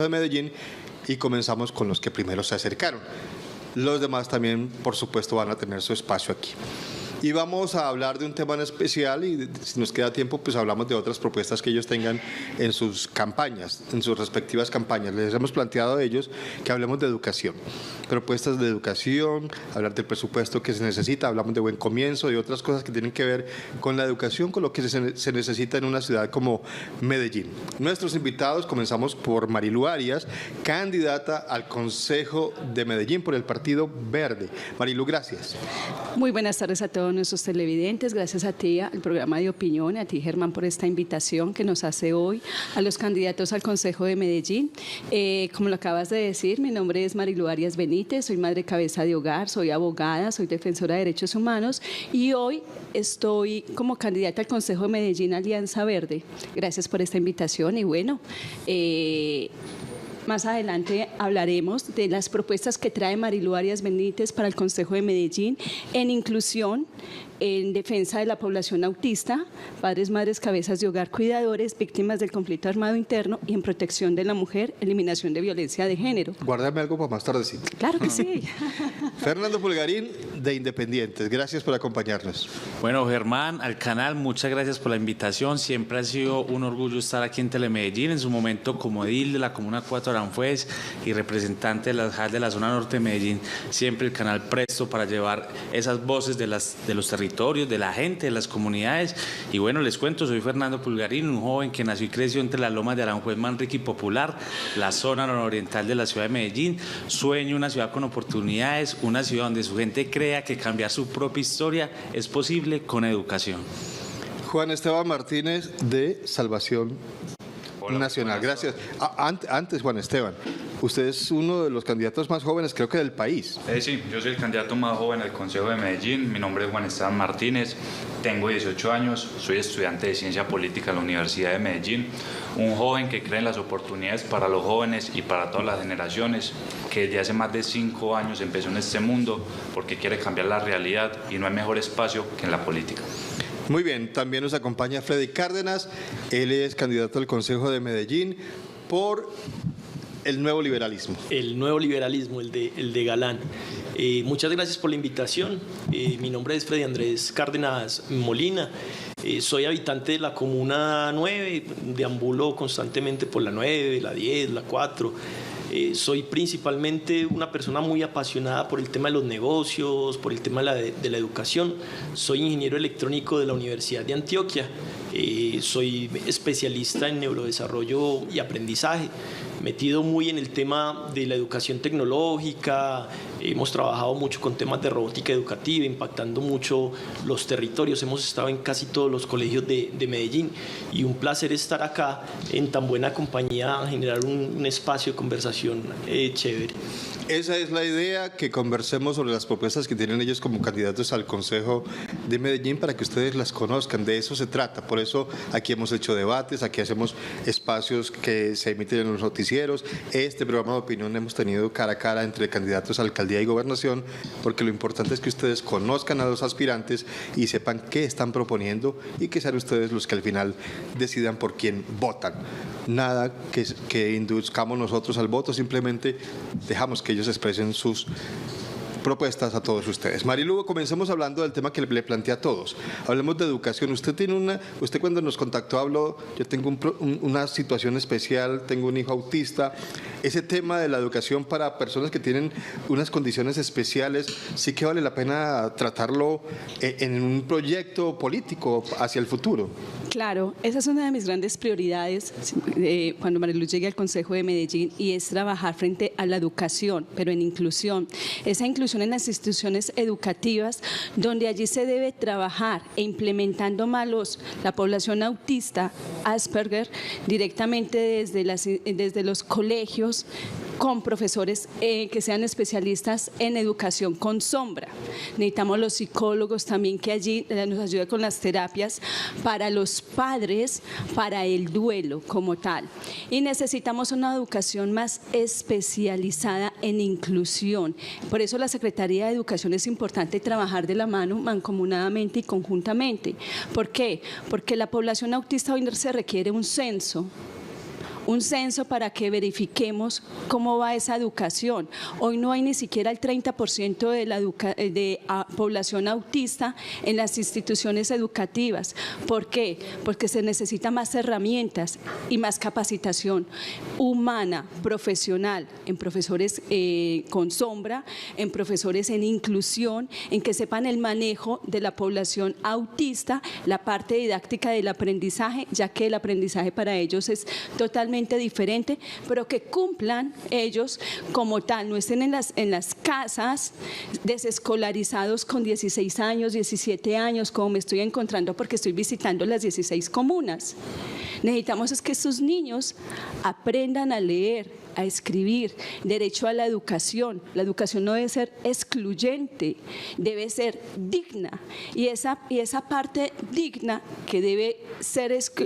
de Medellín y comenzamos con los que primero se acercaron. Los demás también, por supuesto, van a tener su espacio aquí. Y vamos a hablar de un tema en especial y si nos queda tiempo, pues hablamos de otras propuestas que ellos tengan en sus campañas, en sus respectivas campañas. Les hemos planteado a ellos que hablemos de educación, propuestas de educación, hablar del presupuesto que se necesita, hablamos de buen comienzo y otras cosas que tienen que ver con la educación, con lo que se necesita en una ciudad como Medellín. Nuestros invitados, comenzamos por Marilu Arias, candidata al Consejo de Medellín por el Partido Verde. Marilu, gracias. Muy buenas tardes a todos nuestros televidentes, gracias a ti, al programa de opinión, a ti Germán por esta invitación que nos hace hoy a los candidatos al Consejo de Medellín. Como lo acabas de decir, mi nombre es Marilu Arias Benítez, soy madre cabeza de hogar, soy abogada, soy defensora de derechos humanos y hoy estoy como candidata al Consejo de Medellín Alianza Verde. Gracias por esta invitación y bueno, más adelante hablaremos de las propuestas que trae Marilu Arias Benítez para el Consejo de Medellín en inclusión, en defensa de la población autista, padres, madres, cabezas de hogar, cuidadores, víctimas del conflicto armado interno y en protección de la mujer, eliminación de violencia de género. Guárdame algo para más tardecito. Claro que sí. Fernando Pulgarín, de Independientes, gracias por acompañarnos. Bueno, Germán, al canal, muchas gracias por la invitación. Siempre ha sido un orgullo estar aquí en Telemedellín, en su momento como edil de la Comuna 4 Aranjuez y representante de la JAL de la zona norte de Medellín. Siempre el canal presto para llevar esas voces de los territorios, de la gente, de las comunidades. Y bueno, les cuento, soy Fernando Pulgarín, un joven que nació y creció entre las lomas de Aranjuez, Manrique y Popular, la zona nororiental de la ciudad de Medellín. Sueño una ciudad con oportunidades, una ciudad donde su gente crea que cambiar su propia historia es posible con educación. Juan Esteban Martínez, de Salvación Nacional. Gracias. Antes, Juan Esteban, usted es uno de los candidatos más jóvenes, creo que del país. Sí, yo soy el candidato más joven al Consejo de Medellín. Mi nombre es Juan Esteban Martínez, tengo 18 años, soy estudiante de Ciencia Política en la Universidad de Medellín. Un joven que cree en las oportunidades para los jóvenes y para todas las generaciones, que desde hace más de 5 años empezó en este mundo porque quiere cambiar la realidad y no hay mejor espacio que en la política. Muy bien, también nos acompaña Freddy Cárdenas, él es candidato al Consejo de Medellín por el nuevo liberalismo. El nuevo liberalismo, el de Galán. Muchas gracias por la invitación. Mi nombre es Freddy Andrés Cárdenas Molina. Soy habitante de la Comuna 9, deambulo constantemente por la 9, la 10, la 4. Soy principalmente una persona muy apasionada por el tema de los negocios, por el tema de la educación. Soy ingeniero electrónico de la Universidad de Antioquia. Soy especialista en neurodesarrollo y aprendizaje, metido muy en el tema de la educación tecnológica. Hemos trabajado mucho con temas de robótica educativa, impactando mucho los territorios. Hemos estado en casi todos los colegios de Medellín y un placer estar acá en tan buena compañía, generar un espacio de conversación chévere. Esa es la idea, que conversemos sobre las propuestas que tienen ellos como candidatos al Consejo de Medellín para que ustedes las conozcan. De eso se trata. Por eso aquí hemos hecho debates, aquí hacemos espacios que se emiten en los noticieros. Este programa de opinión hemos tenido cara a cara entre candidatos a alcaldía y gobernación, porque lo importante es que ustedes conozcan a los aspirantes y sepan qué están proponiendo y que sean ustedes los que al final decidan por quién votan. Nada que induzcamos nosotros al voto, simplemente dejamos que ellos expresen sus propuestas a todos ustedes. Marilu, comencemos hablando del tema que le planteé a todos. Hablemos de educación. Usted cuando nos contactó habló, yo tengo una situación especial, tengo un hijo autista. Ese tema de la educación para personas que tienen unas condiciones especiales, sí que vale la pena tratarlo en un proyecto político hacia el futuro. Claro, esa es una de mis grandes prioridades cuando Marilu llegue al Consejo de Medellín y es trabajar frente a la educación, pero en inclusión. Esa inclusión en las instituciones educativas, donde allí se debe trabajar e implementando más la población autista, Asperger, directamente desde los colegios, con profesores que sean especialistas en educación con sombra. Necesitamos los psicólogos también que allí nos ayuden con las terapias para los padres, para el duelo como tal. Y necesitamos una educación más especializada en inclusión. Por eso la Secretaría de Educación es importante trabajar de la mano, mancomunadamente y conjuntamente. ¿Por qué? Porque la población autista hoy se requiere un censo un censo para que verifiquemos cómo va esa educación. Hoy no hay ni siquiera el 30% de población autista en las instituciones educativas. ¿Por qué? Porque se necesita más herramientas y más capacitación humana, profesional, en profesores con sombra, en profesores en inclusión, en que sepan el manejo de la población autista, la parte didáctica del aprendizaje, ya que el aprendizaje para ellos es totalmente diferente, pero que cumplan ellos como tal, no estén en las casas desescolarizados con 16 años, 17 años, como me estoy encontrando porque estoy visitando las 16 comunas. Necesitamos es que estos niños aprendan a leer, a escribir, derecho a la educación. La educación no debe ser excluyente, debe ser digna. Y esa parte digna que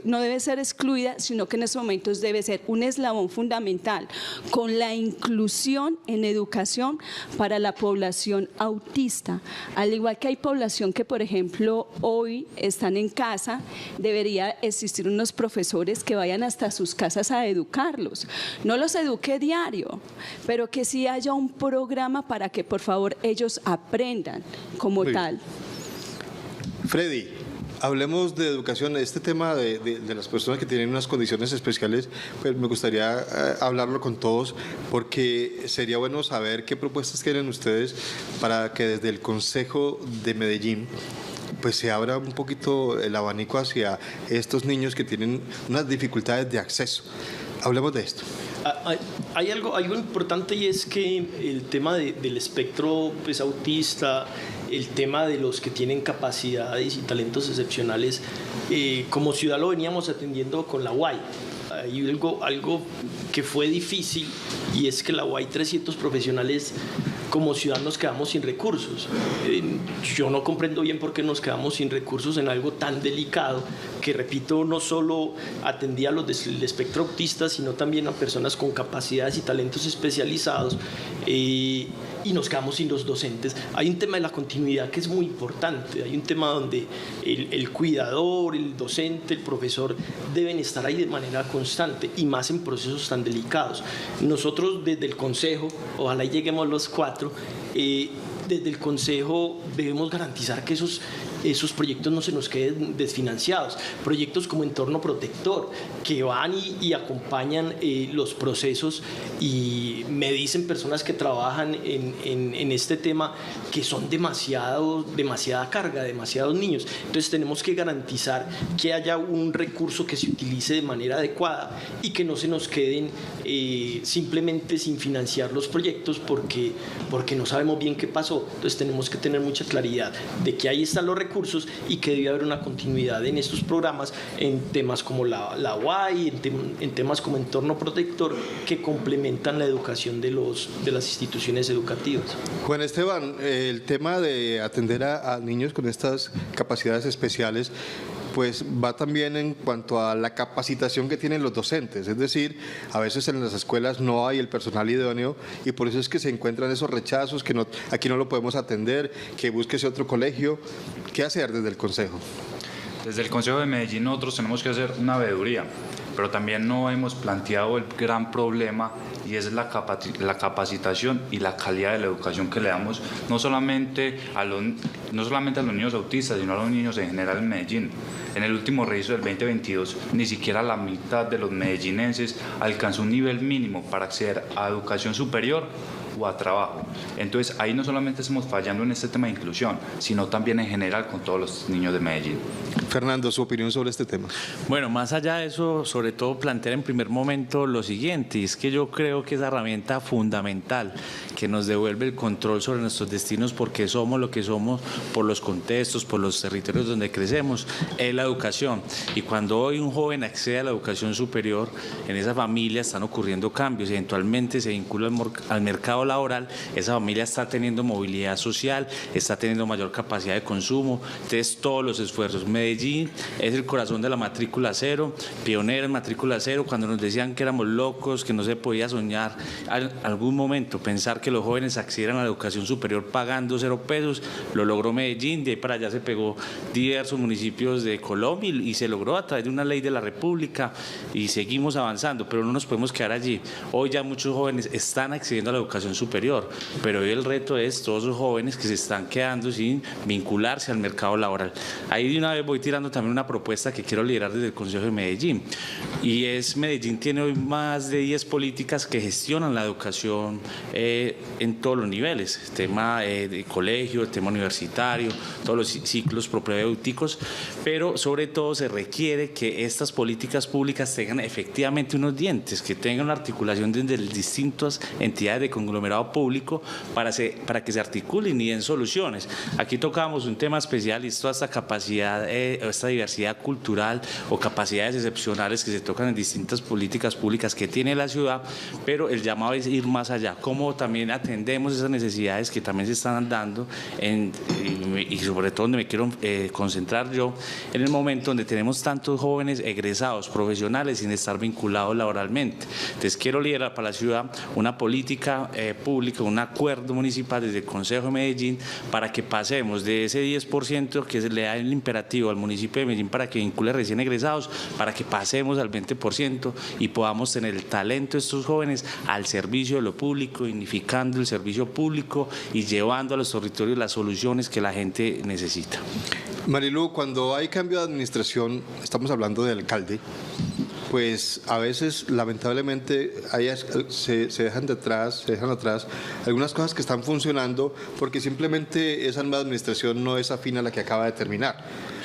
no debe ser excluida, sino que en estos momentos debe ser un eslabón fundamental con la inclusión en educación para la población autista. Al igual que hay población que, por ejemplo, hoy están en casa, debería existir unos profesores que vayan hasta sus casas a educarlos. No los eduque diario, pero que sí haya un programa para que por favor ellos aprendan como tal. Freddy, hablemos de educación. Este tema de las personas que tienen unas condiciones especiales, pues me gustaría hablarlo con todos, porque sería bueno saber qué propuestas tienen ustedes para que desde el Consejo de Medellín pues se abra un poquito el abanico hacia estos niños que tienen unas dificultades de acceso. Hablemos de esto. Hay algo importante, y es que el tema del espectro pues, autista, el tema de los que tienen capacidades y talentos excepcionales, como ciudad lo veníamos atendiendo con la UAI. Hay algo que fue difícil, y es que la UAI 300 profesionales como ciudad nos quedamos sin recursos. Yo no comprendo bien por qué nos quedamos sin recursos en algo tan delicado, que repito, no solo atendía a los del espectro autista, sino también a personas con capacidades y talentos especializados, y nos quedamos sin los docentes. Hay un tema de la continuidad que es muy importante, hay un tema donde el cuidador, el docente, el profesor deben estar ahí de manera constante, y más en procesos tan delicados. Nosotros desde el Consejo, ojalá lleguemos los 4, desde el Consejo debemos garantizar que esos proyectos no se nos queden desfinanciados. Proyectos como Entorno Protector, que van y acompañan los procesos, y me dicen personas que trabajan en este tema que son demasiada carga, demasiados niños. Entonces tenemos que garantizar que haya un recurso que se utilice de manera adecuada y que no se nos queden simplemente sin financiar los proyectos porque no sabemos bien qué pasó. Entonces tenemos que tener mucha claridad de que ahí están los recursos y que debe haber una continuidad en estos programas, en temas como la UAI, en temas como Entorno Protector, que complementan la educación de las instituciones educativas. Juan Esteban, el tema de atender a niños con estas capacidades especiales pues va también en cuanto a la capacitación que tienen los docentes, es decir, a veces en las escuelas no hay el personal idóneo, y por eso es que se encuentran esos rechazos, que no, aquí no lo podemos atender, que búsquese otro colegio. ¿Qué hacer desde el Consejo? Desde el Consejo de Medellín nosotros tenemos que hacer una veeduría, pero también no hemos planteado el gran problema, y es la capacitación y la calidad de la educación que le damos no solamente a los niños autistas, sino a los niños en general en Medellín. En el último registro del 2022, ni siquiera la mitad de los medellinenses alcanzó un nivel mínimo para acceder a educación superior o a trabajo. Entonces ahí no solamente estamos fallando en este tema de inclusión, sino también en general con todos los niños de Medellín. Fernando, su opinión sobre este tema. Bueno, más allá de eso, sobre todo plantear en primer momento lo siguiente, y es que yo creo que esa herramienta fundamental que nos devuelve el control sobre nuestros destinos, porque somos lo que somos por los contextos, por los territorios donde crecemos, es la educación. Y cuando hoy un joven accede a la educación superior, en esa familia están ocurriendo cambios, eventualmente se vincula al mercado laboral, esa familia está teniendo movilidad social, está teniendo mayor capacidad de consumo. Entonces todos los esfuerzos. Medellín es el corazón de la matrícula cero, pionera en matrícula cero, cuando nos decían que éramos locos, que no se podía soñar algún momento, pensar que los jóvenes accedieran a la educación superior pagando 0 pesos, lo logró Medellín, de ahí para allá se pegó diversos municipios de Colombia y se logró a través de una ley de la República y seguimos avanzando, pero no nos podemos quedar allí. Hoy ya muchos jóvenes están accediendo a la educación superior, pero hoy el reto es todos los jóvenes que se están quedando sin vincularse al mercado laboral. Ahí de una vez voy tirando también una propuesta que quiero liderar desde el Consejo de Medellín, y es: Medellín tiene hoy más de 10 políticas que gestionan la educación en todos los niveles, el tema de colegio, el tema universitario, todos los ciclos propedéuticos, pero sobre todo se requiere que estas políticas públicas tengan efectivamente unos dientes, que tengan una articulación desde distintas entidades de conglomerado público para que se articulen y den soluciones. Aquí tocamos un tema especial, y es toda esta capacidad, esta diversidad cultural o capacidades excepcionales que se tocan en distintas políticas públicas que tiene la ciudad, pero el llamado es ir más allá, cómo también atendemos esas necesidades que también se están dando y sobre todo donde me quiero concentrar yo, en el momento donde tenemos tantos jóvenes egresados, profesionales, sin estar vinculados laboralmente. Entonces quiero liderar para la ciudad una política pública, un acuerdo municipal desde el Consejo de Medellín para que pasemos de ese 10% que se le da el imperativo al municipio de Medellín para que vincule recién egresados, para que pasemos al 20% y podamos tener el talento de estos jóvenes al servicio de lo público, dignificando el servicio público y llevando a los territorios las soluciones que la gente necesita. Marilu, cuando hay cambio de administración, estamos hablando del alcalde, pues a veces lamentablemente se dejan atrás algunas cosas que están funcionando porque simplemente esa nueva administración no es afín a la que acaba de terminar.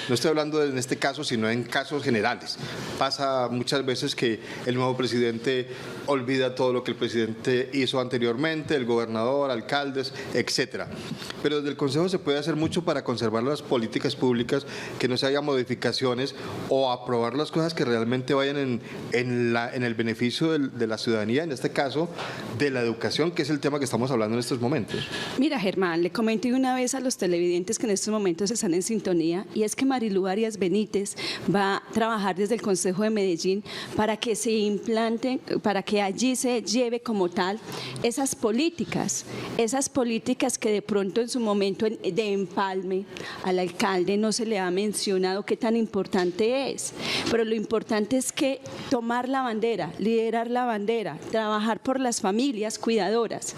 No estoy hablando en este caso, sino en casos generales. Pasa muchas veces que el nuevo presidente olvida todo lo que el presidente hizo anteriormente, el gobernador, alcaldes, etcétera. Pero desde el Consejo se puede hacer mucho para conservar las políticas públicas, que no se hagan modificaciones o aprobar las cosas que realmente vayan en el beneficio de la ciudadanía, en este caso de la educación, que es el tema que estamos hablando en estos momentos. Mira, Germán, le comenté una vez a los televidentes que en estos momentos están en sintonía, y es que Marilu Arias Benítez va a trabajar desde el Consejo de Medellín para que se implanten, para que allí se lleve como tal esas políticas que de pronto en su momento de empalme al alcalde no se le ha mencionado qué tan importante es, pero lo importante es que tomar la bandera, liderar la bandera, trabajar por las familias cuidadoras,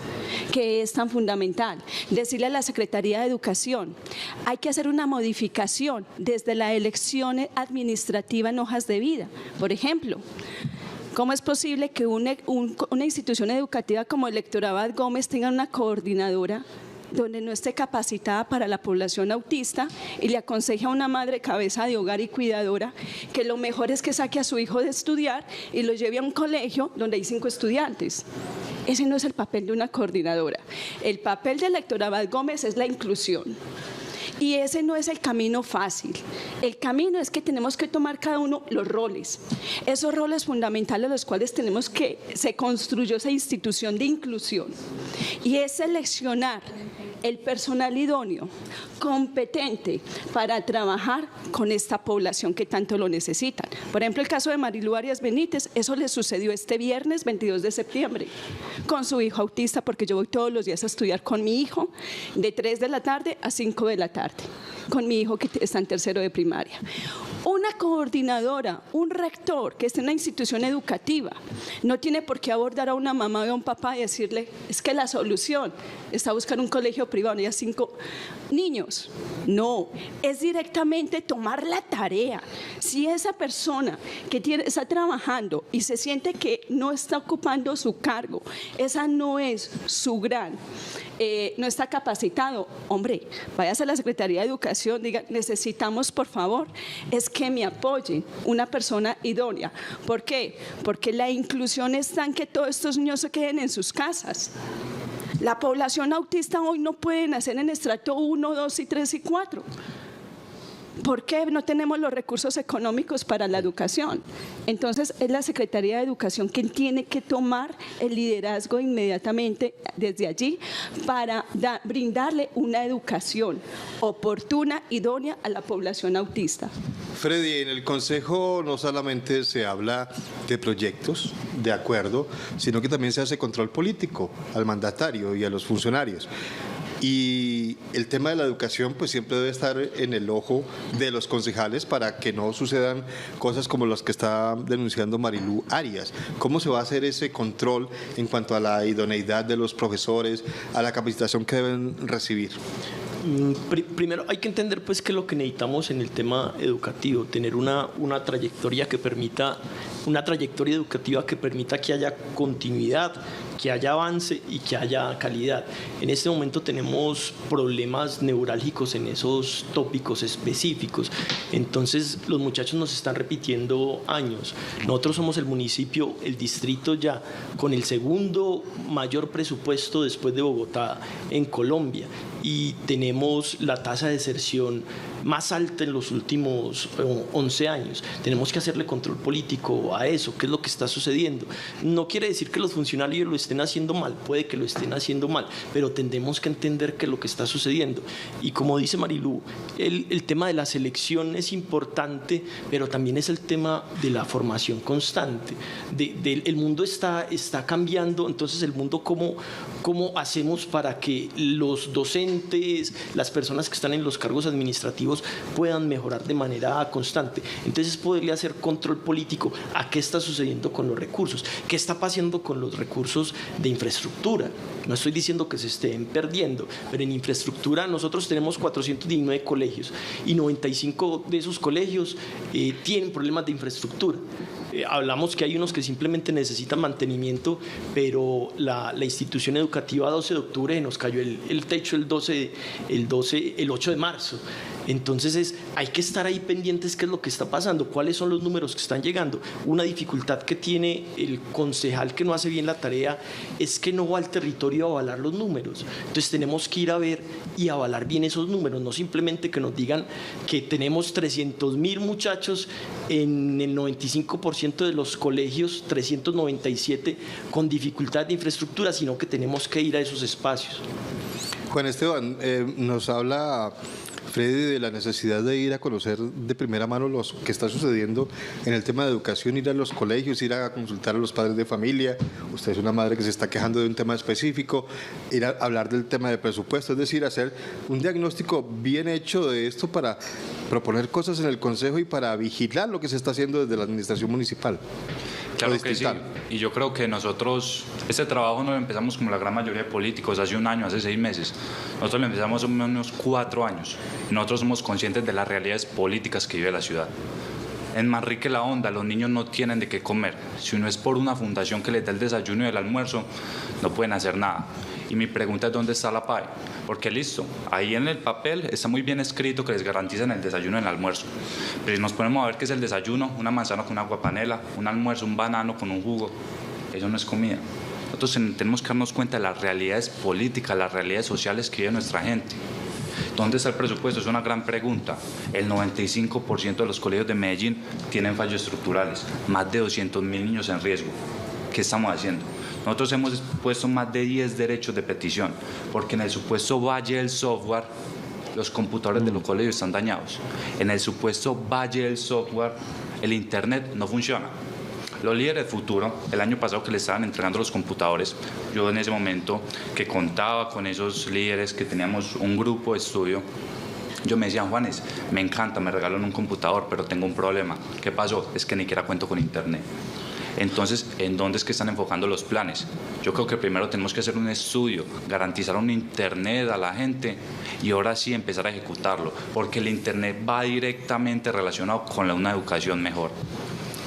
que es tan fundamental. Decirle a la Secretaría de Educación, hay que hacer una modificación desde la elección administrativa en hojas de vida. Por ejemplo, ¿cómo es posible que una institución educativa como el Héctor Abad Gómez tenga una coordinadora donde no esté capacitada para la población autista y le aconseja a una madre cabeza de hogar y cuidadora que lo mejor es que saque a su hijo de estudiar y lo lleve a un colegio donde hay 5 estudiantes? Ese no es el papel de una coordinadora. El papel del Héctor Abad Gómez es la inclusión. Y ese no es el camino fácil. El camino es que tenemos que tomar cada uno los roles. Esos roles fundamentales los cuales tenemos que se construyó esa institución de inclusión. Y es seleccionar el personal idóneo, competente para trabajar con esta población que tanto lo necesitan. Por ejemplo, el caso de Marilu Arias Benítez, eso le sucedió este viernes 22 de septiembre con su hijo autista, porque yo voy todos los días a estudiar con mi hijo de 3 de la tarde a 5 de la tarde, con mi hijo que está en 3º de primaria. Una coordinadora, un rector que esté en una institución educativa, no tiene por qué abordar a una mamá o a un papá y decirle, es que la solución está buscar un colegio privado y a 5 niños. No, es directamente tomar la tarea. Si esa persona que está trabajando y se siente que no está ocupando su cargo, esa no es su gran, no está capacitado, hombre, váyase a la Secretaría de Educación, diga, necesitamos por favor, es que me apoyen una persona idónea. ¿Por qué? Porque la inclusión está en que todos estos niños se queden en sus casas. La población autista hoy no puede nacer en estrato 1, 2 y 3 y 4. ¿Por qué no tenemos los recursos económicos para la educación? Entonces es la Secretaría de Educación quien tiene que tomar el liderazgo inmediatamente desde allí para brindarle una educación oportuna, idónea a la población autista. Freddy, en el Consejo no solamente se habla de proyectos, de acuerdo, sino que también se hace control político al mandatario y a los funcionarios. Y el tema de la educación pues siempre debe estar en el ojo de los concejales para que no sucedan cosas como las que está denunciando Marilú Arias. ¿Cómo se va a hacer ese control en cuanto a la idoneidad de los profesores, a la capacitación que deben recibir? Primero hay que entender pues que lo que necesitamos en el tema educativo, tener una trayectoria que permita, una trayectoria educativa que permita que haya continuidad, que haya avance y que haya calidad. En este momento tenemos problemas neurálgicos en esos tópicos específicos, entonces los muchachos nos están repitiendo años. Nosotros somos el municipio, el distrito ya con el segundo mayor presupuesto después de Bogotá en Colombia, y tenemos la tasa de deserción más alta en los últimos 11 años. Tenemos que hacerle control político a eso, qué es lo que está sucediendo. No quiere decir que los funcionarios lo estén haciendo mal, puede que lo estén haciendo mal, pero tendremos que entender qué es lo que está sucediendo. Y como dice Marilú, el tema de la selección es importante, pero también es el tema de la formación constante. El mundo está cambiando, entonces el mundo, ¿cómo hacemos para que los docentes, las personas que están en los cargos administrativos puedan mejorar de manera constante? Entonces podría hacer control político a qué está sucediendo con los recursos, qué está pasando con los recursos de infraestructura. No estoy diciendo que se estén perdiendo, pero en infraestructura nosotros tenemos 419 colegios y 95 de esos colegios tienen problemas de infraestructura. Hablamos que hay unos que simplemente necesitan mantenimiento, pero la institución educativa 12 de octubre nos cayó el techo el 8 de marzo. Entonces hay que estar ahí pendientes qué es lo que está pasando, cuáles son los números que están llegando. Una dificultad que tiene el concejal que no hace bien la tarea es que no va al territorio a avalar los números. Entonces tenemos que ir a ver y avalar bien esos números, no simplemente que nos digan que tenemos 300.000 muchachos en el 95% de los colegios, 397 con dificultad de infraestructura, sino que tenemos que ir a esos espacios. Juan Esteban, nos habla Freddy de la necesidad de ir a conocer de primera mano lo que está sucediendo en el tema de educación, ir a los colegios, ir a consultar a los padres de familia. Usted es una madre que se está quejando de un tema específico, ir a hablar del tema de presupuesto, es decir, hacer un diagnóstico bien hecho de esto para proponer cosas en el Consejo y para vigilar lo que se está haciendo desde la administración municipal. Claro que sí, y yo creo que nosotros, este trabajo no lo empezamos como la gran mayoría de políticos, hace un año, hace 6 meses. Nosotros lo empezamos hace unos 4 años. Nosotros somos conscientes de las realidades políticas que vive la ciudad. En Manrique La Honda los niños no tienen de qué comer. Si no es por una fundación que les da el desayuno y el almuerzo, no pueden hacer nada. Y mi pregunta es ¿dónde está la PAE? Porque listo, ahí en el papel está muy bien escrito que les garantizan el desayuno y el almuerzo. Pero si nos ponemos a ver qué es el desayuno, una manzana con agua panela, un almuerzo, un banano con un jugo, eso no es comida. Nosotros tenemos que darnos cuenta de las realidades políticas, las realidades sociales que vive nuestra gente. ¿Dónde está el presupuesto? Es una gran pregunta. El 95% de los colegios de Medellín tienen fallos estructurales, más de 200.000 niños en riesgo. ¿Qué estamos haciendo? Nosotros hemos puesto más de 10 derechos de petición, porque en el supuesto Valle del Software, los computadores de los colegios están dañados. En el supuesto Valle del Software, el Internet no funciona. Los líderes del futuro, el año pasado que le estaban entregando los computadores, yo en ese momento que contaba con esos líderes, que teníamos un grupo de estudio, yo me decían, Juanes, me encanta, me regalan un computador, pero tengo un problema. ¿Qué pasó? Es que ni siquiera cuento con Internet. Entonces, ¿en dónde es que están enfocando los planes? Yo creo que primero tenemos que hacer un estudio, garantizar un Internet a la gente y ahora sí empezar a ejecutarlo, porque el Internet va directamente relacionado con una educación mejor.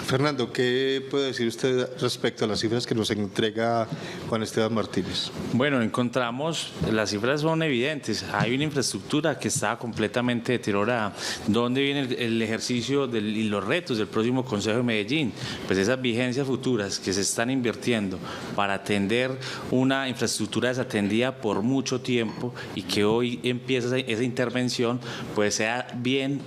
Fernando, ¿qué puede decir usted respecto a las cifras que nos entrega Juan Esteban Martínez? Bueno, encontramos, las cifras son evidentes, hay una infraestructura que está completamente deteriorada. ¿Dónde viene el ejercicio y los retos del próximo Consejo de Medellín? Pues esas vigencias futuras que se están invirtiendo para atender una infraestructura desatendida por mucho tiempo y que hoy empieza esa intervención, pues sea bien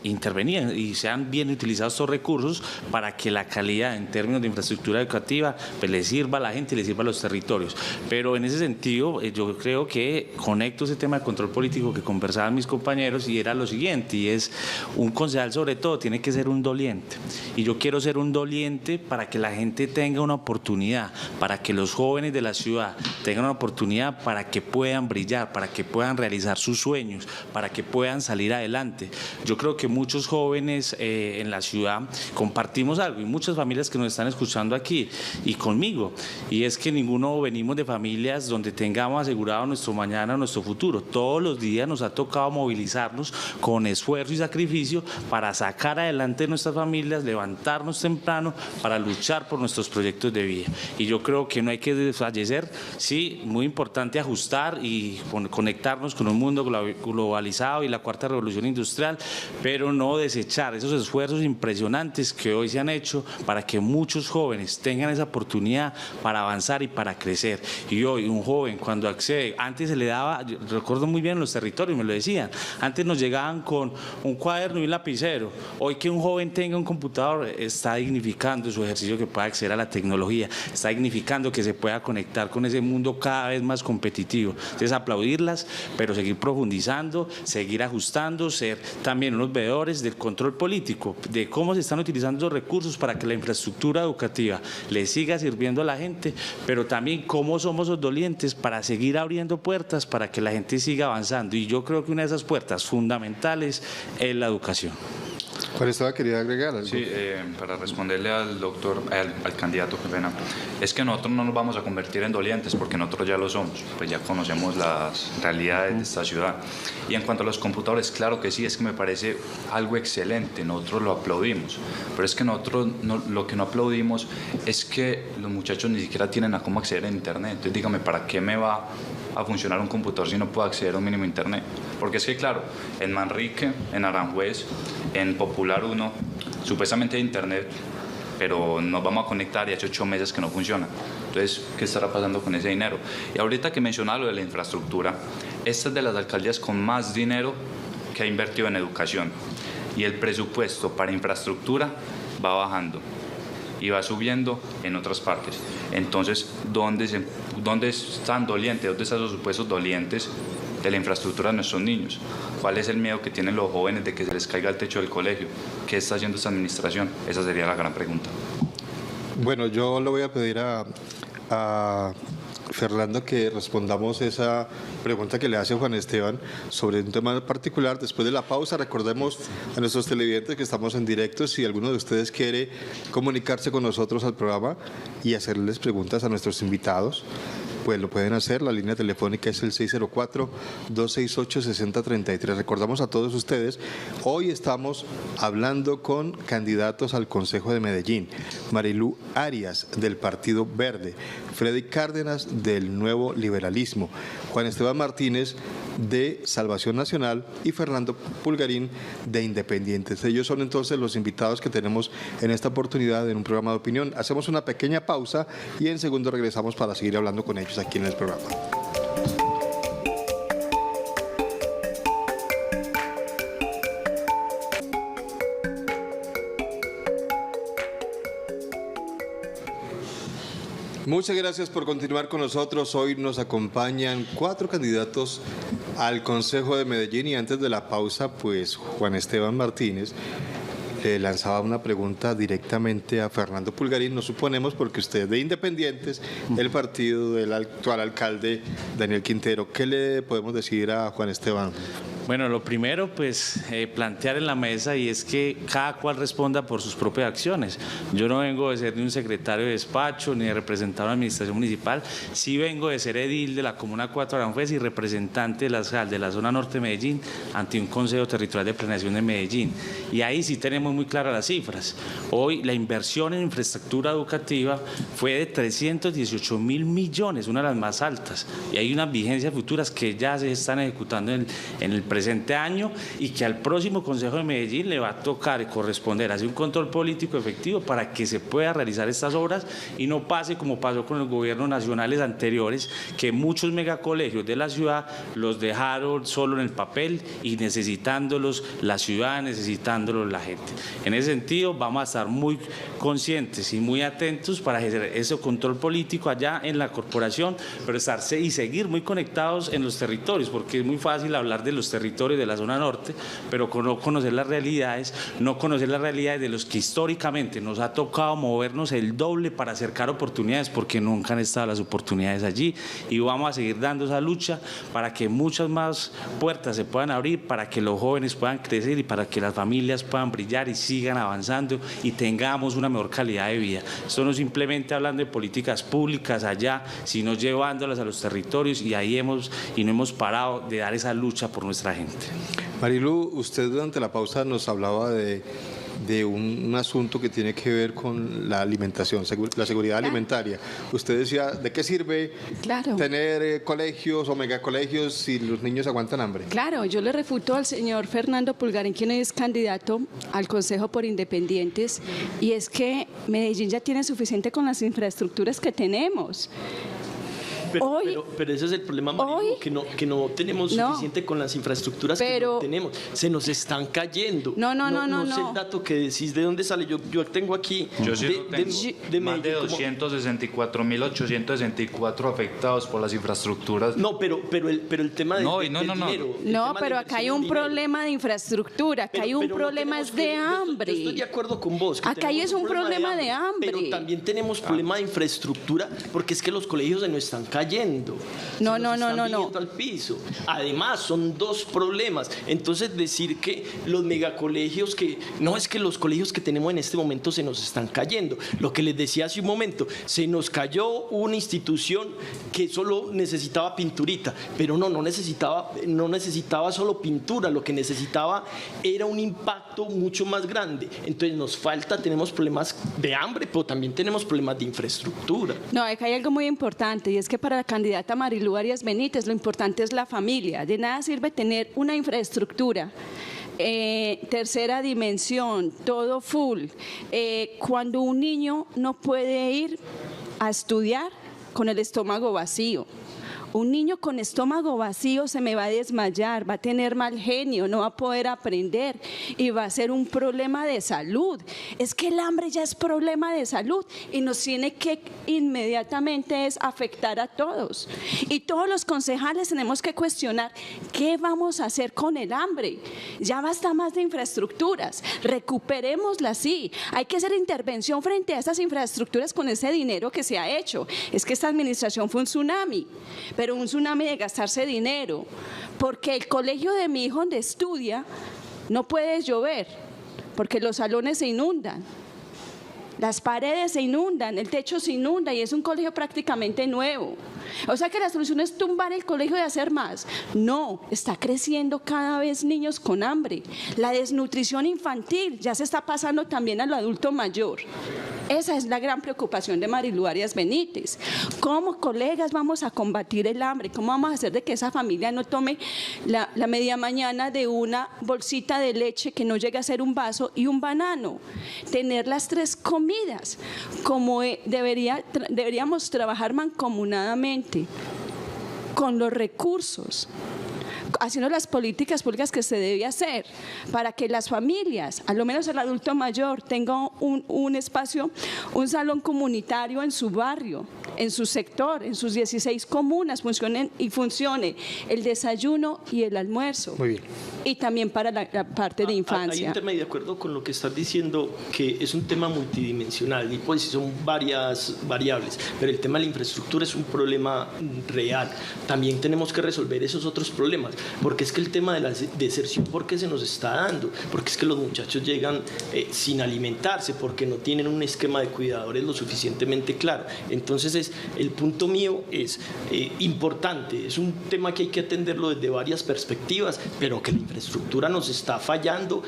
intervenida y sean bien utilizados estos recursos para para que la calidad en términos de infraestructura educativa pues le sirva a la gente y le sirva a los territorios. Pero en ese sentido yo creo que conecto ese tema de control político que conversaban mis compañeros y era lo siguiente, y es un concejal sobre todo tiene que ser un doliente, y yo quiero ser un doliente para que la gente tenga una oportunidad, para que los jóvenes de la ciudad tengan una oportunidad para que puedan brillar, para que puedan realizar sus sueños, para que puedan salir adelante. Yo creo que muchos jóvenes en la ciudad compartimos algo, y muchas familias que nos están escuchando aquí y conmigo, y es que ninguno venimos de familias donde tengamos asegurado nuestro mañana, nuestro futuro. Todos los días nos ha tocado movilizarnos con esfuerzo y sacrificio para sacar adelante nuestras familias, levantarnos temprano para luchar por nuestros proyectos de vida. Y yo creo que no hay que desfallecer, sí, muy importante ajustar y conectarnos con un mundo globalizado y la cuarta revolución industrial, pero no desechar esos esfuerzos impresionantes que hoy se han hecho para que muchos jóvenes tengan esa oportunidad para avanzar y para crecer. Y hoy un joven cuando accede, antes se le daba, yo recuerdo muy bien en los territorios, me lo decían, antes nos llegaban con un cuaderno y un lapicero. Hoy que un joven tenga un computador está dignificando su ejercicio, que pueda acceder a la tecnología, está dignificando que se pueda conectar con ese mundo cada vez más competitivo. Entonces aplaudirlas, pero seguir profundizando, seguir ajustando, ser también unos veedores del control político, de cómo se están utilizando los recursos para que la infraestructura educativa le siga sirviendo a la gente, pero también cómo somos los dolientes para seguir abriendo puertas para que la gente siga avanzando. Y yo creo que una de esas puertas fundamentales es la educación. Juan Esteban, quería agregar algo. Sí, para responderle al doctor, al candidato, qué pena, es que nosotros no nos vamos a convertir en dolientes porque nosotros ya lo somos, pues ya conocemos las realidades de esta ciudad. Y en cuanto a los computadores, claro que sí, es que me parece algo excelente, nosotros lo aplaudimos, pero es que nosotros lo que no aplaudimos es que los muchachos ni siquiera tienen a cómo acceder a internet. Entonces dígame, ¿para qué me va a funcionar un computador si no puedo acceder a un mínimo internet? Porque es que claro, en Manrique, en Aranjuez, en Popular 1, supuestamente hay internet, pero nos vamos a conectar y hace 8 meses que no funciona. Entonces, ¿qué estará pasando con ese dinero? Y ahorita que mencionaba lo de la infraestructura, esta es de las alcaldías con más dinero que ha invertido en educación, y el presupuesto para infraestructura va bajando y va subiendo en otras partes. Entonces, ¿dónde están dolientes? ¿Dónde están los supuestos dolientes de la infraestructura de nuestros niños? ¿Cuál es el miedo que tienen los jóvenes de que se les caiga el techo del colegio? ¿Qué está haciendo esta administración? Esa sería la gran pregunta. Bueno, yo le voy a pedir a Fernando que respondamos esa pregunta que le hace Juan Esteban sobre un tema particular. Después de la pausa, recordemos a nuestros televidentes que estamos en directo. Si alguno de ustedes quiere comunicarse con nosotros al programa y hacerles preguntas a nuestros invitados, pues lo pueden hacer. La línea telefónica es el 604-268-6033. Recordamos a todos ustedes, hoy estamos hablando con candidatos al Consejo de Medellín: Marilú Arias, del Partido Verde; Freddy Cárdenas, del Nuevo Liberalismo; Juan Esteban Martínez, de Salvación Nacional; y Fernando Pulgarín, de Independientes. Ellos son entonces los invitados que tenemos en esta oportunidad en un programa de opinión. Hacemos una pequeña pausa y en segundo regresamos para seguir hablando con ellos aquí en el programa. Muchas gracias por continuar con nosotros. Hoy nos acompañan 4 candidatos al Consejo de Medellín, y antes de la pausa, pues Juan Esteban Martínez lanzaba una pregunta directamente a Fernando Pulgarín, nos suponemos, porque usted es de Independientes, el partido del actual alcalde Daniel Quintero. ¿Qué le podemos decir a Juan Esteban? Bueno, lo primero, pues plantear en la mesa, y es que cada cual responda por sus propias acciones. Yo no vengo de ser ni un secretario de despacho ni de representar una administración municipal. Sí vengo de ser edil de la Comuna 4 Aranjuez y representante de la zona norte de Medellín ante un Consejo Territorial de Planeación de Medellín. Y ahí sí tenemos muy claras las cifras. Hoy la inversión en infraestructura educativa fue de 318.000 millones, una de las más altas. Y hay unas vigencias futuras que ya se están ejecutando en el presupuesto presente año y que al próximo Consejo de Medellín le va a tocar y corresponder hacer un control político efectivo para que se pueda realizar estas obras y no pase como pasó con los gobiernos nacionales anteriores, que muchos megacolegios de la ciudad los dejaron solo en el papel y necesitándolos la ciudad, necesitándolos la gente. En ese sentido vamos a estar muy conscientes y muy atentos para ejercer ese control político allá en la corporación, pero estarse y seguir muy conectados en los territorios, porque es muy fácil hablar de los territorios de la zona norte, pero no conocer las realidades, de los que históricamente nos ha tocado movernos el doble para acercar oportunidades, porque nunca han estado las oportunidades allí, y vamos a seguir dando esa lucha para que muchas más puertas se puedan abrir, para que los jóvenes puedan crecer y para que las familias puedan brillar y sigan avanzando y tengamos una mejor calidad de vida. Esto no simplemente hablando de políticas públicas allá, sino llevándolas a los territorios, y ahí no hemos parado de dar esa lucha por nuestra gente. Marilu, usted durante la pausa nos hablaba de un asunto que tiene que ver con la alimentación, la seguridad alimentaria. Usted decía, ¿de qué sirve tener colegios o megacolegios si los niños aguantan hambre? Claro, yo le refuto al señor Fernando Pulgarín, quien es candidato al Consejo por Independientes, y es que Medellín ya tiene suficiente con las infraestructuras que tenemos. Pero ese es el problema, Marilu, que no tenemos suficiente con las infraestructuras que tenemos. Se nos están cayendo. No sé el dato que decís, ¿de dónde sale? Yo tengo aquí... Yo sí lo tengo. Más de 264.864 afectados por las infraestructuras. No, pero el tema del dinero... No, pero acá hay un problema de infraestructura, acá hay un problema de hambre. Yo estoy de acuerdo con vos. Acá hay un problema de hambre. Pero también tenemos problema de infraestructura, porque es que los colegios se nos están cayendo. No. Al piso. Además, son dos problemas. Entonces, decir que los megacolegios, es que los colegios que tenemos en este momento se nos están cayendo. Lo que les decía hace un momento, se nos cayó una institución que solo necesitaba pinturita, pero no necesitaba solo pintura, lo que necesitaba era un impacto mucho más grande. Entonces, tenemos problemas de hambre, pero también tenemos problemas de infraestructura. No, acá hay algo muy importante, y es que para la candidata Marilu Arias Benítez lo importante es la familia. De nada sirve tener una infraestructura, tercera dimensión, todo full, cuando un niño no puede ir a estudiar con el estómago vacío. Un niño con estómago vacío se me va a desmayar, va a tener mal genio, no va a poder aprender y va a ser un problema de salud. Es que el hambre ya es problema de salud y nos tiene que inmediatamente afectar a todos. Y todos los concejales tenemos que cuestionar qué vamos a hacer con el hambre. Ya basta más de infraestructuras, recuperémoslas, sí. Hay que hacer intervención frente a esas infraestructuras con ese dinero que se ha hecho. Es que esta administración fue un tsunami, pero un tsunami de gastarse dinero, porque el colegio de mi hijo donde estudia no puede llover, porque los salones se inundan, las paredes se inundan, el techo se inunda y es un colegio prácticamente nuevo. O sea que la solución es tumbar el colegio y hacer más. No, está creciendo cada vez niños con hambre. La desnutrición infantil ya se está pasando también al adulto mayor. Esa es la gran preocupación de Marilu Arias Benítez. ¿Cómo, colegas, vamos a combatir el hambre? ¿Cómo vamos a hacer de que esa familia no tome la media mañana de una bolsita de leche que no llegue a ser un vaso y un banano? Tener las 3 comidas, como deberíamos trabajar mancomunadamente con los recursos, haciendo las políticas públicas que se debe hacer para que las familias, a lo menos el adulto mayor, tenga un espacio, un salón comunitario en su barrio, en su sector, en sus 16 comunas, funcione el desayuno y el almuerzo. Muy bien. Y también para la parte de infancia. Hay un tema, y de acuerdo con lo que estás diciendo, que es un tema multidimensional y pues son varias variables, pero el tema de la infraestructura es un problema real. También tenemos que resolver esos otros problemas, porque es que el tema de la deserción, ¿por qué se nos está dando? Porque es que los muchachos llegan sin alimentarse, porque no tienen un esquema de cuidadores lo suficientemente claro. Entonces el punto mío es importante, es un tema que hay que atenderlo desde varias perspectivas, pero que la infraestructura nos está fallando.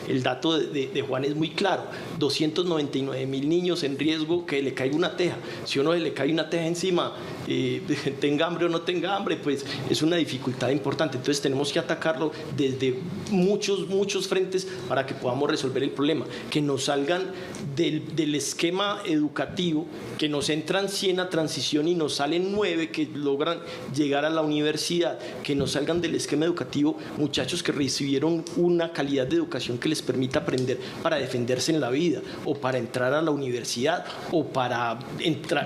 El dato de Juan es muy claro, 299.000 niños en riesgo que le caiga una teja. Si uno le cae una teja encima, tenga hambre o no tenga hambre, pues es una dificultad dificultad importante. Entonces tenemos que atacarlo desde muchos frentes para que podamos resolver el problema, que nos salgan del esquema educativo, que nos entran 100 a transición y nos salen 9 que logran llegar a la universidad, que nos salgan del esquema educativo muchachos que recibieron una calidad de educación que les permita aprender para defenderse en la vida, o para entrar a la universidad, o para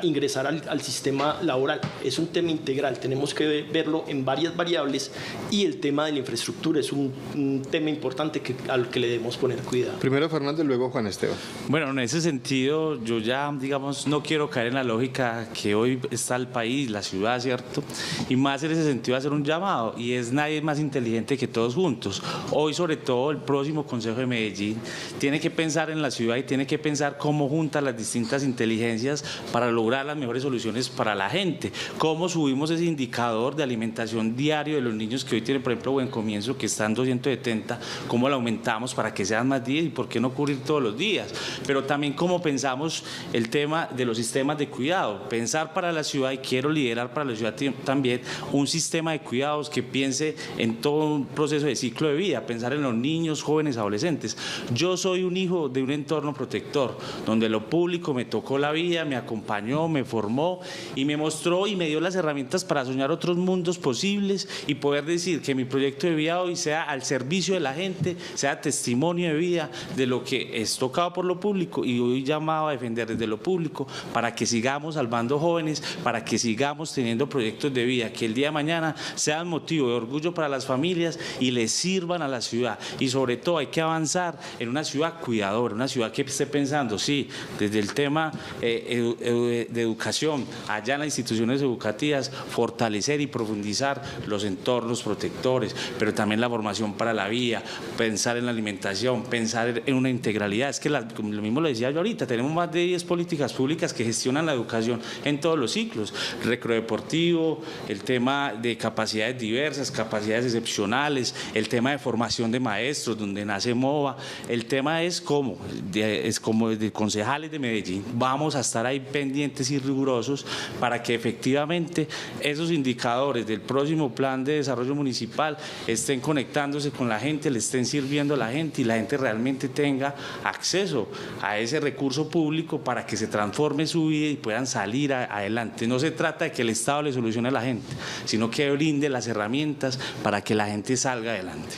ingresar al sistema laboral. Es un tema integral, tenemos que verlo en varias variables, y el tema de la infraestructura es un tema importante al que le debemos poner cuidado. Primero Fernando y luego Juan Esteban. Bueno, en ese sentido, yo ya, digamos, no quiero caer en la lógica que hoy está el país, la ciudad, ¿cierto? Y más en ese sentido hacer un llamado, y es nadie más inteligente que todos juntos. Hoy, sobre todo, el próximo Consejo de Medellín tiene que pensar en la ciudad y tiene que pensar cómo junta las distintas inteligencias para lograr las mejores soluciones para la gente. Cómo subimos ese indicador de alimentación diario de los niños que hoy tienen, por ejemplo, Buen Comienzo, que está en 270, cómo lo aumentamos para que sean más días y por qué no cubrir todos los días. Pero también cómo pensamos el tema de los sistemas de cuidado, pensar para la ciudad, y quiero liderar para la ciudad también un sistema de cuidados que piense en todo un proceso de ciclo de vida, pensar en los niños, jóvenes, adolescentes. Yo soy un hijo de un entorno protector, donde lo público me tocó la vida, me acompañó, me formó y me mostró y me dio las herramientas para soñar otros mundos posibles y poder decir que mi proyecto de vida hoy sea al servicio de la gente, sea testimonio de vida de lo que es tocado por lo público y hoy llamado a defender desde lo público, para que sigamos salvando jóvenes, para que sigamos teniendo proyectos de vida que el día de mañana sean motivo de orgullo para las familias y les sirvan a la ciudad. Y sobre todo hay que avanzar en una ciudad cuidadora, una ciudad que esté pensando, sí, desde el tema de educación, allá en las instituciones educativas, fortalecer y profundizar los entornos protectores, pero también la formación para la vida, pensar en la alimentación, pensar en una integralidad. Es que como lo mismo lo decía yo ahorita, tenemos más de 10 políticas públicas que gestionan la educación en todos los ciclos, recreodeportivo, el tema de capacidades diversas, capacidades excepcionales, el tema de formación de maestros, donde nace MOVA. El tema es como de concejales de Medellín, vamos a estar ahí pendientes y rigurosos para que efectivamente esos indicadores del próximo plan de desarrollo municipal estén conectándose con la gente, le estén sirviendo a la gente y la gente realmente tenga acceso a ese recurso público para que se transforme su vida y puedan salir adelante. No se trata de que el Estado le solucione a la gente, sino que brinde las herramientas para que la gente salga adelante.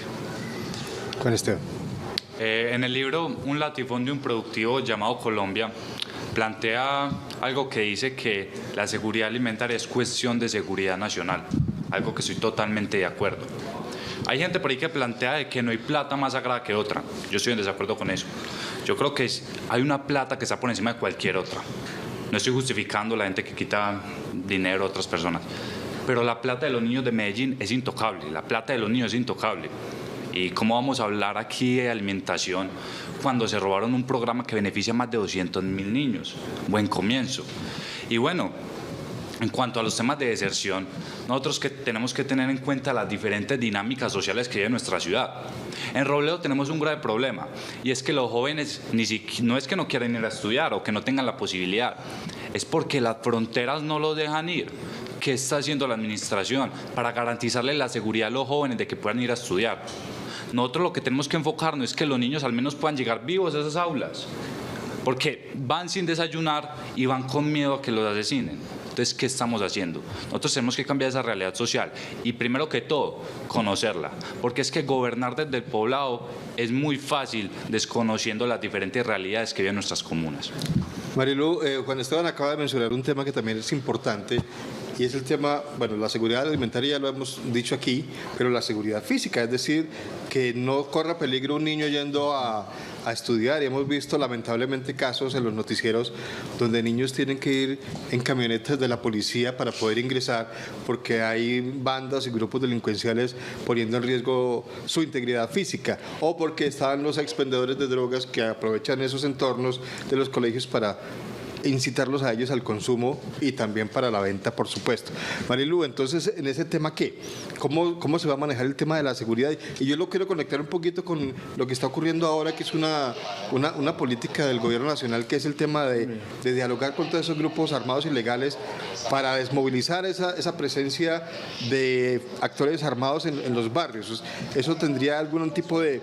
Juan Esteban. En el libro Un latifundio improductivo llamado Colombia plantea algo que dice que la seguridad alimentaria es cuestión de seguridad nacional, algo que estoy totalmente de acuerdo. Hay gente por ahí que plantea de que no hay plata más sagrada que otra. Yo estoy en desacuerdo con eso. Yo creo que hay una plata que está por encima de cualquier otra. No estoy justificando la gente que quita dinero a otras personas, pero la plata de los niños de Medellín es intocable, la plata de los niños es intocable. ¿Y cómo vamos a hablar aquí de alimentación cuando se robaron un programa que beneficia a más de 200.000 niños? Buen Comienzo. Y bueno, en cuanto a los temas de deserción, nosotros tenemos que tener en cuenta las diferentes dinámicas sociales que hay en nuestra ciudad. En Robledo tenemos un grave problema, y es que los jóvenes no es que no quieran ir a estudiar o que no tengan la posibilidad, es porque las fronteras no los dejan ir. ¿Qué está haciendo la administración para garantizarle la seguridad a los jóvenes de que puedan ir a estudiar? Nosotros lo que tenemos que enfocarnos es que los niños al menos puedan llegar vivos a esas aulas, porque van sin desayunar y van con miedo a que los asesinen. Entonces, ¿qué estamos haciendo? Nosotros tenemos que cambiar esa realidad social y, primero que todo, conocerla, porque es que gobernar desde el poblado es muy fácil desconociendo las diferentes realidades que viven nuestras comunas. Marilu, Juan Esteban acaba de mencionar un tema que también es importante, y es el tema, bueno, la seguridad alimentaria ya lo hemos dicho aquí, pero la seguridad física, es decir, que no corra peligro un niño yendo a estudiar, y hemos visto lamentablemente casos en los noticieros donde niños tienen que ir en camionetas de la policía para poder ingresar porque hay bandas y grupos delincuenciales poniendo en riesgo su integridad física, o porque están los expendedores de drogas que aprovechan esos entornos de los colegios para incitarlos a ellos al consumo y también para la venta, por supuesto. Marilu, entonces, en ese tema, ¿qué? ¿Cómo se va a manejar el tema de la seguridad? Y yo lo quiero conectar un poquito con lo que está ocurriendo ahora, que es una política del gobierno nacional, que es el tema de dialogar con todos esos grupos armados ilegales para desmovilizar esa presencia de actores armados en los barrios. ¿Eso tendría algún tipo de...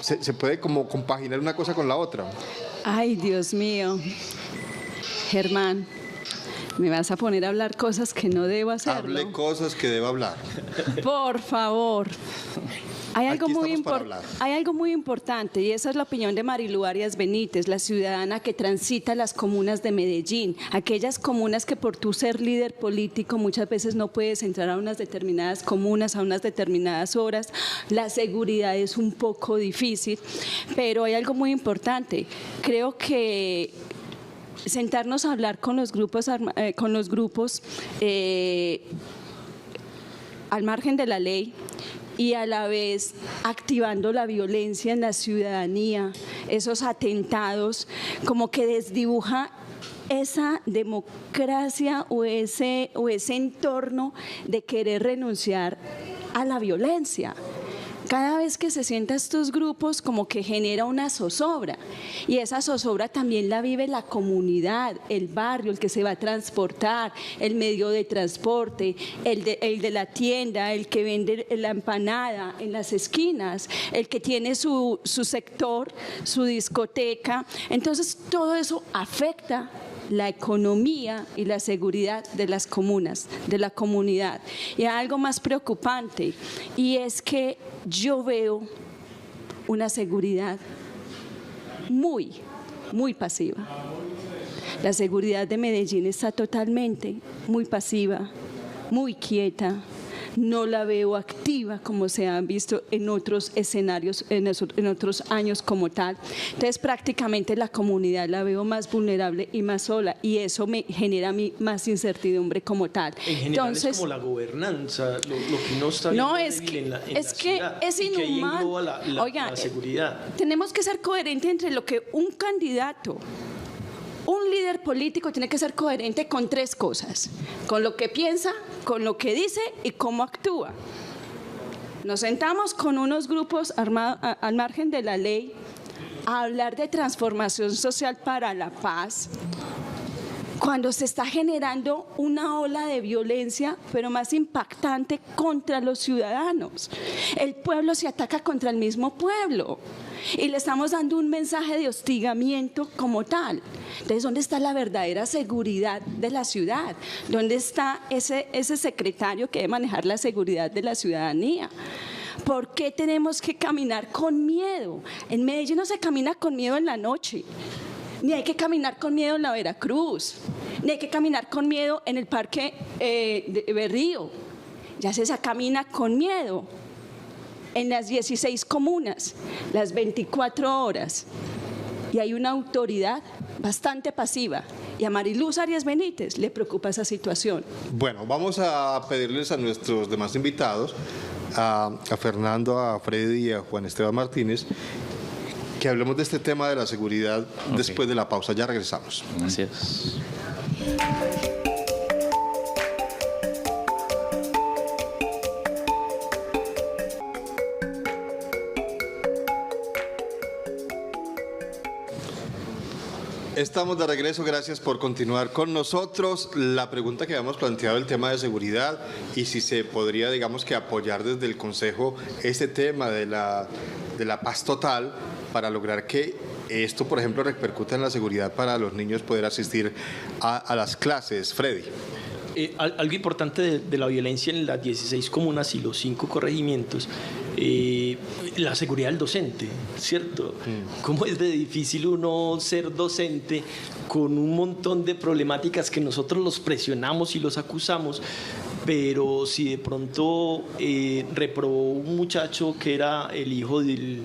se puede como compaginar una cosa con la otra? Ay, Dios mío. Germán, me vas a poner a hablar cosas que no debo hacerlo. Hable cosas que debo hablar. Por favor. Hay algo muy importante, y esa es la opinión de Marilu Arias Benítez, la ciudadana que transita las comunas de Medellín, aquellas comunas que por tu ser líder político muchas veces no puedes entrar a unas determinadas comunas a unas determinadas horas. La seguridad es un poco difícil, pero hay algo muy importante. Creo que sentarnos a hablar con los grupos al margen de la ley y a la vez activando la violencia en la ciudadanía, esos atentados, como que desdibuja esa democracia o ese entorno de querer renunciar a la violencia. Cada vez que se sientan estos grupos, como que genera una zozobra, y esa zozobra también la vive la comunidad, el barrio, el que se va a transportar, el medio de transporte, el de la tienda, el que vende la empanada en las esquinas, el que tiene su sector, su discoteca. Entonces todo eso afecta la economía y la seguridad de las comunas, de la comunidad. Y hay algo más preocupante, y es que yo veo una seguridad muy pasiva. La seguridad de Medellín está totalmente muy pasiva, muy quieta. No la veo activa como se han visto en otros escenarios, en otros años como tal. Entonces prácticamente la comunidad la veo más vulnerable y más sola, y eso me genera a mí más incertidumbre como tal. En general entonces, es como la gobernanza, lo que no está bien en la ciudad, es inhumano. La seguridad. Tenemos que ser coherentes entre lo que un candidato, un líder político tiene que ser coherente con tres cosas: con lo que piensa, con lo que dice y cómo actúa. Nos sentamos con unos grupos armados al margen de la ley a hablar de transformación social para la paz, cuando se está generando una ola de violencia, pero más impactante, contra los ciudadanos. El pueblo se ataca contra el mismo pueblo y le estamos dando un mensaje de hostigamiento como tal. Entonces, ¿dónde está la verdadera seguridad de la ciudad? ¿Dónde está ese secretario que debe manejar la seguridad de la ciudadanía? ¿Por qué tenemos que caminar con miedo? En Medellín no se camina con miedo en la noche, ni hay que caminar con miedo en la Veracruz, ni hay que caminar con miedo en el Parque de Berrío. Ya se camina con miedo en las 16 comunas, las 24 horas. Y hay una autoridad bastante pasiva. Y a Marilu Arias Benítez le preocupa esa situación. Bueno, vamos a pedirles a nuestros demás invitados, a Fernando, a Freddy y a Juan Esteban Martínez, que hablemos de este tema de la seguridad después de la pausa. Ya regresamos. Gracias. Estamos de regreso, gracias por continuar con nosotros. La pregunta que habíamos planteado, el tema de seguridad, y si se podría, digamos, que apoyar desde el Consejo este tema de la paz total para lograr que esto, por ejemplo, repercuta en la seguridad para los niños poder asistir a las clases. Freddy. Algo importante de la violencia en las 16 comunas y los 5 corregimientos, la seguridad del docente, ¿cierto? ¿Cómo es de difícil uno ser docente con un montón de problemáticas que nosotros los presionamos y los acusamos? Pero si de pronto reprobó un muchacho que era el hijo del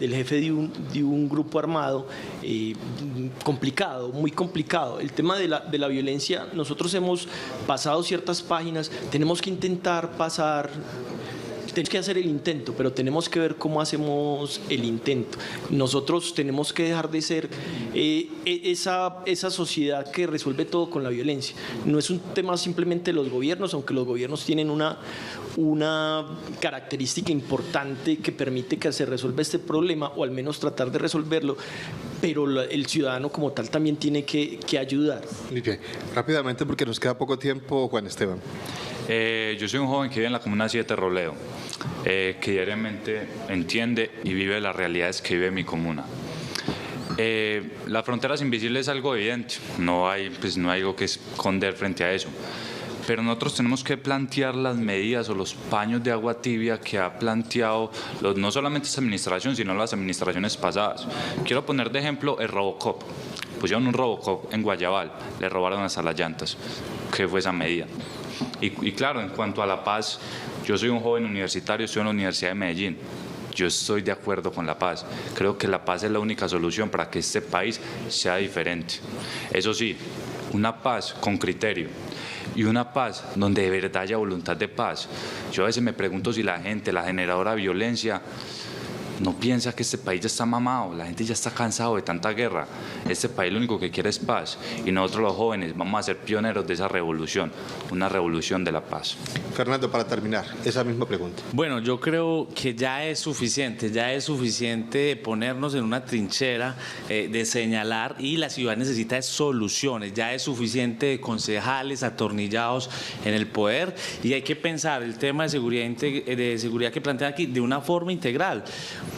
jefe de un grupo armado, complicado, muy complicado. El tema de la violencia, nosotros hemos pasado ciertas páginas, tenemos que intentar pasar tenemos que hacer el intento, pero tenemos que ver cómo hacemos el intento. Nosotros tenemos que dejar de ser esa sociedad que resuelve todo con la violencia. No es un tema simplemente de los gobiernos, aunque los gobiernos tienen una característica importante que permite que se resuelva este problema, o al menos tratar de resolverlo, pero el ciudadano como tal también tiene que ayudar. Muy bien. Rápidamente, porque nos queda poco tiempo, Juan Esteban. Yo soy un joven que vive en la Comuna 7 Robledo, que diariamente entiende y vive las realidades que vive mi comuna. Las fronteras invisibles es algo evidente, no hay algo que esconder frente a eso. Pero nosotros tenemos que plantear las medidas o los paños de agua tibia que ha planteado no solamente esta administración, sino las administraciones pasadas. Quiero poner de ejemplo el Robocop. Pusieron un Robocop en Guayabal, le robaron hasta las llantas. ¿Qué fue esa medida? Y claro, en cuanto a la paz, yo soy un joven universitario, estoy en la Universidad de Medellín. Yo estoy de acuerdo con la paz. Creo que la paz es la única solución para que este país sea diferente. Eso sí, una paz con criterio y una paz donde de verdad haya voluntad de paz. Yo a veces me pregunto si la gente, la generadora de violencia, no piensa que este país ya está mamado, la gente ya está cansado de tanta guerra. Este país lo único que quiere es paz y nosotros los jóvenes vamos a ser pioneros de esa revolución, una revolución de la paz. Fernando, para terminar, esa misma pregunta. Bueno, yo creo que ya es suficiente ponernos en una trinchera, de señalar, y la ciudad necesita de soluciones, ya es suficiente de concejales atornillados en el poder, y hay que pensar el tema de seguridad que plantean aquí de una forma integral.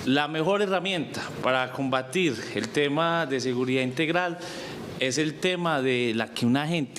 La mejor herramienta para combatir el tema de seguridad integral es el tema de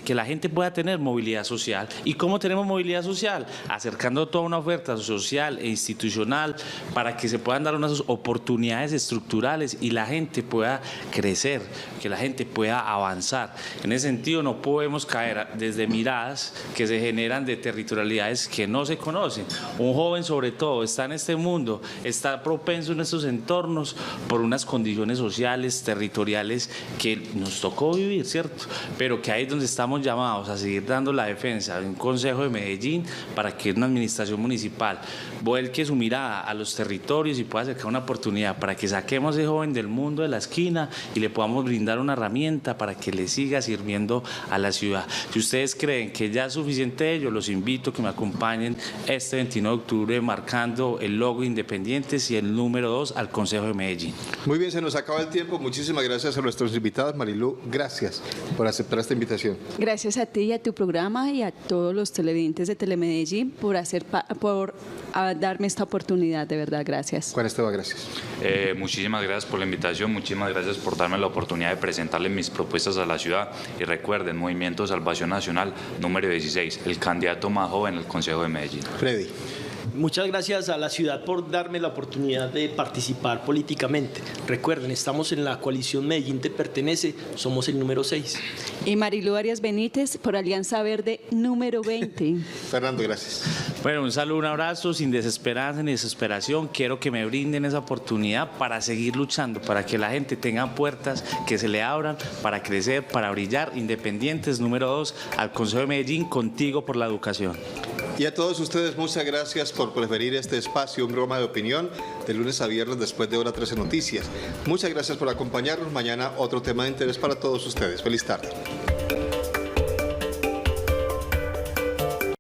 que la gente pueda tener movilidad social. ¿Y cómo tenemos movilidad social? Acercando toda una oferta social e institucional para que se puedan dar unas oportunidades estructurales y la gente pueda crecer, que la gente pueda avanzar. En ese sentido no podemos caer desde miradas que se generan de territorialidades que no se conocen. Un joven sobre todo está en este mundo, está propenso en estos entornos por unas condiciones sociales, territoriales que nos tocó vivir, ¿cierto? Pero que ahí es donde estamos llamados a seguir dando la defensa de un Consejo de Medellín para que una administración municipal vuelque su mirada a los territorios y pueda acercar una oportunidad para que saquemos a ese joven del mundo de la esquina y le podamos brindar una herramienta para que le siga sirviendo a la ciudad. Si ustedes creen que ya es suficiente de ello, los invito a que me acompañen este 29 de octubre marcando el logo Independientes y el número 2 al Consejo de Medellín. Muy bien, se nos acaba el tiempo. Muchísimas gracias a nuestros invitados. Marilu, gracias por aceptar esta invitación. Gracias a ti y a tu programa y a todos los televidentes de Telemedellín por darme esta oportunidad, de verdad, gracias. Juan Esteban, gracias. Muchísimas gracias por la invitación, muchísimas gracias por darme la oportunidad de presentarles mis propuestas a la ciudad, y recuerden, Movimiento Salvación Nacional número 16, el candidato más joven al Consejo de Medellín. Freddy. Muchas gracias a la ciudad por darme la oportunidad de participar políticamente. Recuerden, estamos en la coalición Medellín Te Pertenece, somos el número 6. Y Marilu Arias Benítez por Alianza Verde número 20. Fernando, gracias. Bueno, un saludo, un abrazo, sin desesperanza ni desesperación. Quiero que me brinden esa oportunidad para seguir luchando, para que la gente tenga puertas que se le abran, para crecer, para brillar. Independientes número 2 al Consejo de Medellín, contigo por la educación. Y a todos ustedes, muchas gracias por preferir este espacio, un programa de opinión de lunes a viernes después de hora 13 Noticias. Muchas gracias por acompañarnos. Mañana otro tema de interés para todos ustedes. Feliz tarde.